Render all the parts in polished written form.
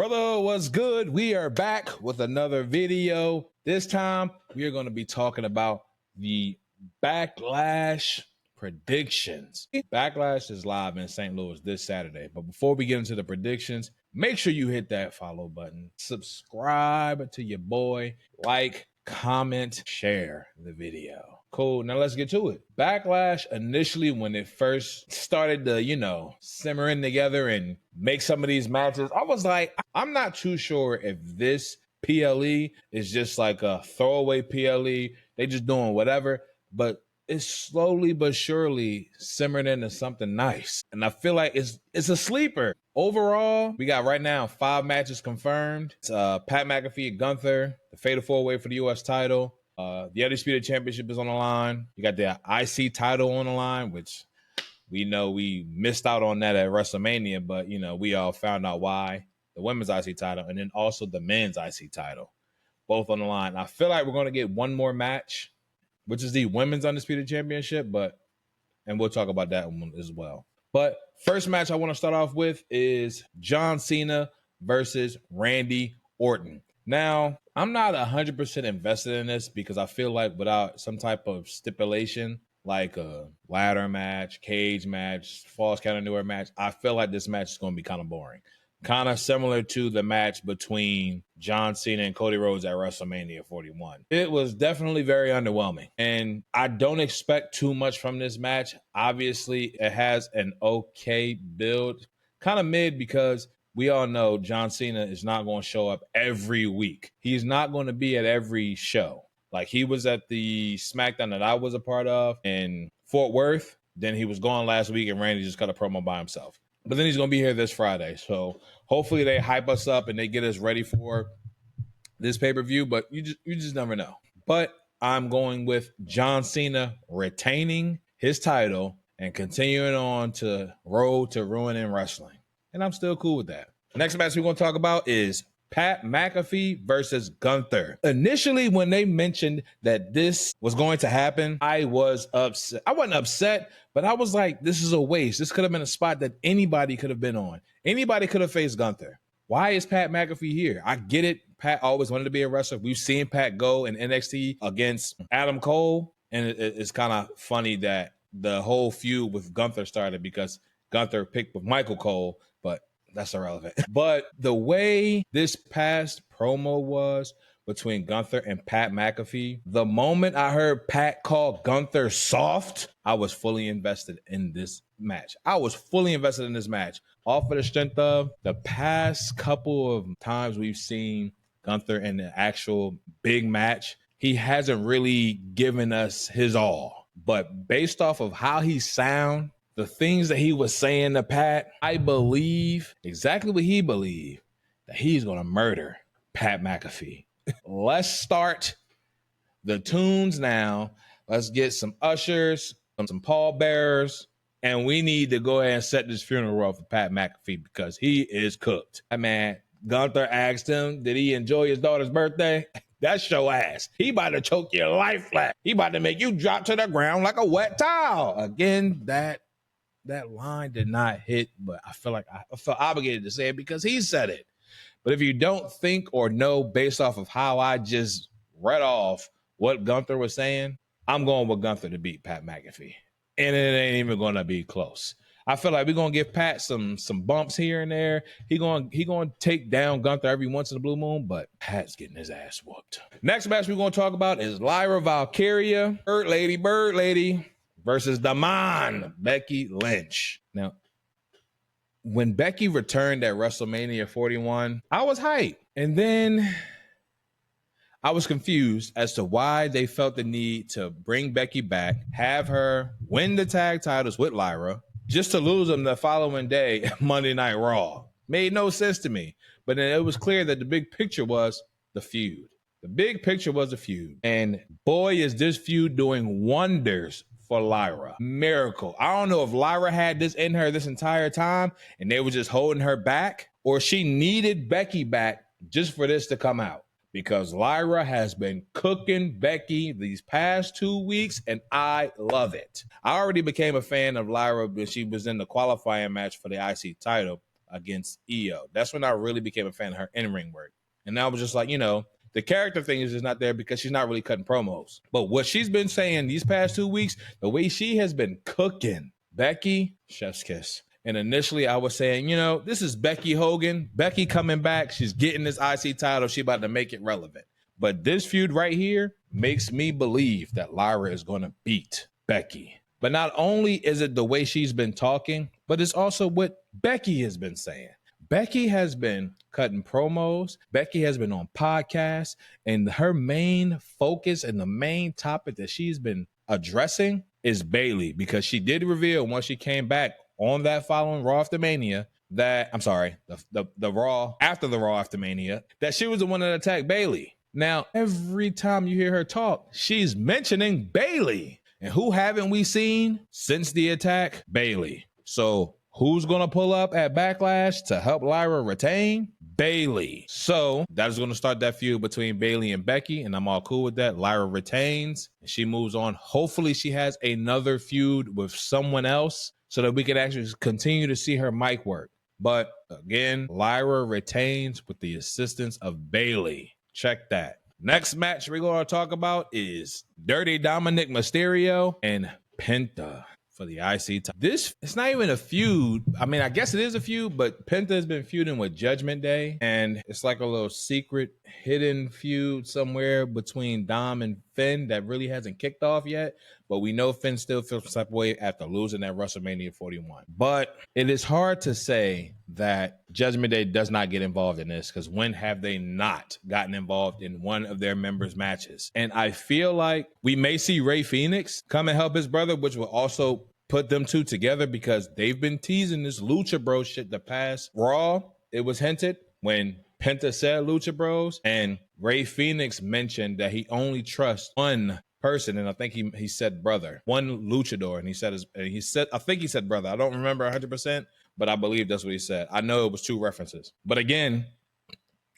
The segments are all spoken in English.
Brother, what's good? We are back with another video. This time, we are going to be talking about the Backlash predictions. Backlash is live in St. Louis this Saturday. But before we get into the predictions, make sure you hit that follow button. Subscribe to your boy. Like, comment, share the video. Cool. Now let's get to it. Backlash, initially, when it first started to, simmering together and make some of these matches, I was like, I'm not too sure if this PLE is just like a throwaway PLE. They just doing whatever, but it's slowly but surely simmering into something nice. And I feel like it's a sleeper. Overall, we got right now 5 matches confirmed. It's Pat McAfee, Gunther, the Fatal 4-Way for the US title. The Undisputed Championship is on the line. You got the IC title on the line, which we know we missed out on that at WrestleMania, but, we all found out why. The women's IC title, and then also the men's IC title, both on the line. I feel like we're going to get one more match, which is the women's Undisputed Championship, and we'll talk about that one as well. But first match I want to start off with is John Cena versus Randy Orton. Now, I'm not 100% invested in this because I feel like without some type of stipulation, like a ladder match, cage match, false count anywhere match, I feel like this match is going to be kind of boring. Kind of similar to the match between John Cena and Cody Rhodes at WrestleMania 41. It was definitely very underwhelming, and I don't expect too much from this match. Obviously, it has an okay build, kind of mid, because we all know John Cena is not going to show up every week. He's not going to be at every show. Like, he was at the SmackDown that I was a part of in Fort Worth. Then he was gone last week, and Randy just cut a promo by himself. But then he's going to be here this Friday. So hopefully they hype us up and they get us ready for this pay-per-view. But you just never know. But I'm going with John Cena retaining his title and continuing on to road to ruining wrestling. And I'm still cool with that. The next match we're going to talk about is Pat McAfee versus Gunther. Initially, when they mentioned that this was going to happen, I was upset. I wasn't upset, but I was like, this is a waste. This could have been a spot that anybody could have been on. Anybody could have faced Gunther. Why is Pat McAfee here? I get it. Pat always wanted to be a wrestler. We've seen Pat go in NXT against Adam Cole, and it's kind of funny that the whole feud with Gunther started because Gunther picked with Michael Cole, but that's irrelevant. But the way this past promo was between Gunther and Pat McAfee, the moment I heard Pat call Gunther soft, I was fully invested in this match. Off of the strength of the past couple of times we've seen Gunther in the actual big match, he hasn't really given us his all. But based off of how he sound, the things that he was saying to Pat, I believe exactly what he believed, that he's going to murder Pat McAfee. Let's start the tunes now. Let's get some ushers, some pallbearers, and we need to go ahead and set this funeral up for Pat McAfee because he is cooked. Man, Gunther asked him, did he enjoy his daughter's birthday? That's your ass. He about to choke your life flat. He about to make you drop to the ground like a wet towel. Again, that line did not hit, but I feel like I felt obligated to say it because he said it. But if you don't think or know based off of how I just read off what Gunther was saying, I'm going with Gunther to beat Pat McAfee. And it ain't even going to be close. I feel like we're going to give Pat some bumps here and there. He going to take down Gunther every once in a blue moon, but Pat's getting his ass whooped. Next match we're going to talk about is Lyra Valkyria, Bird Lady, versus the man, Becky Lynch. Now, when Becky returned at WrestleMania 41, I was hyped. And then I was confused as to why they felt the need to bring Becky back, have her win the tag titles with Lyra, just to lose them the following day, Monday Night Raw. Made no sense to me. But then it was clear that the big picture was the feud. The big picture was the feud. And boy, is this feud doing wonders for Lyra. Miracle. I don't know if Lyra had this in her this entire time and they were just holding her back, or she needed Becky back just for this to come out. Because Lyra has been cooking Becky these past 2 weeks, and I love it. I already became a fan of Lyra when she was in the qualifying match for the IC title against Io. That's when I really became a fan of her in-ring work. And I was just like, the character thing is just not there because she's not really cutting promos. But what she's been saying these past 2 weeks, the way she has been cooking, Becky, chef's kiss. And initially I was saying, this is Becky Hogan. Becky coming back. She's getting this IC title. She about to make it relevant. But this feud right here makes me believe that Lyra is going to beat Becky. But not only is it the way she's been talking, but it's also what Becky has been saying. Becky has been cutting promos. Becky has been on podcasts. And her main focus and the main topic that she's been addressing is Bayley, because she did reveal once she came back on that following Raw After Mania that, I'm sorry, the Raw after the Raw After Mania, that she was the one that attacked Bayley. Now, every time you hear her talk, she's mentioning Bayley. And who haven't we seen since the attack? Bayley. So who's going to pull up at Backlash to help Lyra retain? Bayley. So that is going to start that feud between Bayley and Becky, and I'm all cool with that. Lyra retains, and she moves on. Hopefully she has another feud with someone else so that we can actually continue to see her mic work. But again, Lyra retains with the assistance of Bayley. Check that. Next match we're going to talk about is Dirty Dominic Mysterio and Penta for the IC title. This, it's not even a feud. I mean, I guess it is a feud, but Penta has been feuding with Judgment Day, and it's like a little secret hidden feud somewhere between Dom and Finn that really hasn't kicked off yet. But we know Finn still feels some type of way after losing at WrestleMania 41. But it is hard to say that Judgment Day does not get involved in this, because when have they not gotten involved in one of their members' matches? And I feel like we may see Rey Fenix come and help his brother, which will also put them two together, because they've been teasing this Lucha Bros shit the past Raw. It was hinted when Penta said Lucha Bros, and Rey Fenix mentioned that he only trusts one person, and I think he said brother, one luchador, and I think he said brother. I don't remember 100%, but I believe that's what he said. I know it was 2 references. But again,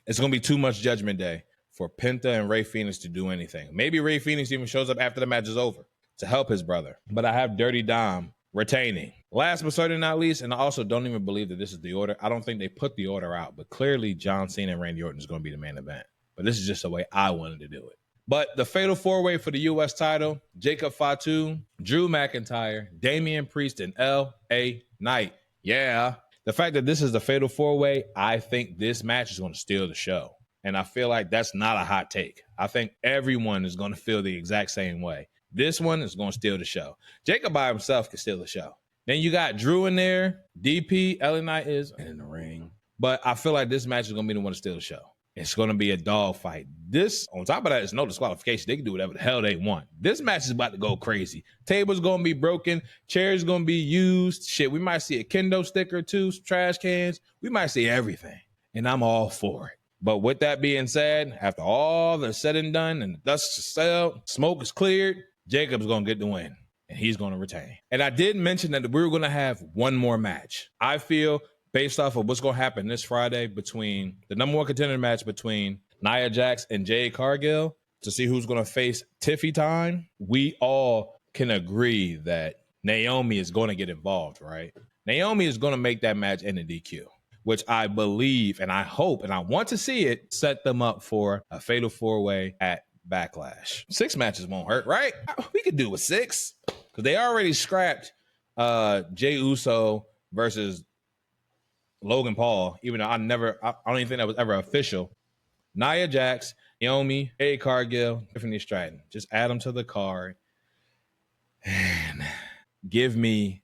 it's going to be too much Judgment Day for Penta and Rey Fenix to do anything. Maybe Rey Fenix even shows up after the match is over to help his brother. But I have Dirty Dom retaining. Last but certainly not least, and I also don't even believe that this is the order. I don't think they put the order out, but clearly John Cena and Randy Orton is going to be the main event. But this is just the way I wanted to do it. But the Fatal 4-Way for the U.S. title, Jacob Fatu, Drew McIntyre, Damian Priest, and L.A. Knight. Yeah. The fact that this is the Fatal 4-Way, I think this match is going to steal the show. And I feel like that's not a hot take. I think everyone is going to feel the exact same way. This one is going to steal the show. Jacob by himself can steal the show. Then you got Drew in there. DP, LA Knight is in the ring. But I feel like this match is going to be the one to steal the show. It's going to be a dog fight. This, on top of that, is no disqualification. They can do whatever the hell they want. This match is about to go crazy. Tables going to be broken. Chairs going to be used. Shit, we might see a kendo stick or 2, trash cans. We might see everything. And I'm all for it. But with that being said, after all the said and done and the dust is settled, smoke is cleared, Jacob's going to get the win. And he's going to retain. And I did mention that we were going to have one more match. I feel, based off of what's going to happen this Friday between the number 1 contender match between Nia Jax and Jade Cargill to see who's going to face Tiffy Time, we all can agree that Naomi is going to get involved, right? Naomi is going to make that match in the DQ, which I believe and I hope and I want to see it set them up for a Fatal 4-Way at Backlash. 6 matches won't hurt, right? We could do a 6 because they already scrapped Jey Uso versus Logan Paul, even though I don't even think that was ever official. Nia Jax, Naomi, Jade Cargill, Tiffany Stratton. Just add them to the card and give me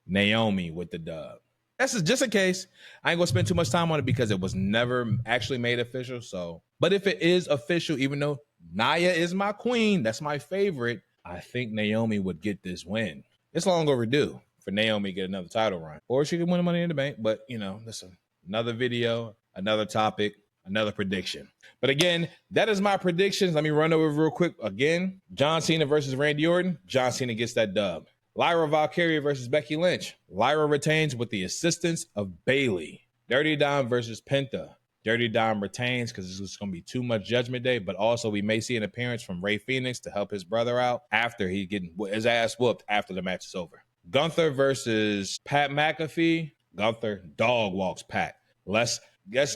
Naomi with the dub. That's just in case. I ain't gonna spend too much time on it because it was never actually made official. So, but if it is official, even though Nia is my queen, that's my favorite, I think Naomi would get this win. It's long overdue for Naomi to get another title run. Or she could win Money in the Bank, but that's another video, another topic, another prediction. But again, that is my predictions. Let me run over real quick. Again, John Cena versus Randy Orton. John Cena gets that dub. Lyra Valkyria versus Becky Lynch. Lyra retains with the assistance of Bayley. Dirty Dom versus Penta. Dirty Dom retains because it's just going to be too much Judgment Day, but also we may see an appearance from Rey Fenix to help his brother out after he getting his ass whooped after the match is over. Gunther versus Pat McAfee. Gunther dog walks Pac. Let's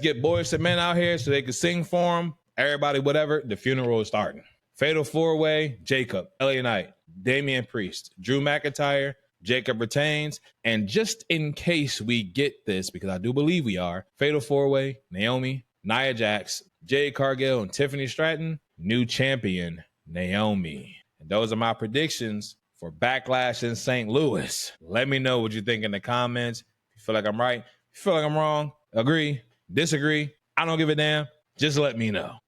get boys to men out here so they can sing for him. Everybody, whatever. The funeral is starting. Fatal 4-way, Jacob, LA Knight, Damian Priest, Drew McIntyre, Jacob retains. And just in case we get this, because I do believe we are, Fatal 4-way, Naomi, Nia Jax, Jade Cargill, and Tiffany Stratton, new champion, Naomi. And those are my predictions for Backlash in St. Louis. Let me know what you think in the comments. If you feel like I'm right, if you feel like I'm wrong, agree, disagree, I don't give a damn. Just let me know.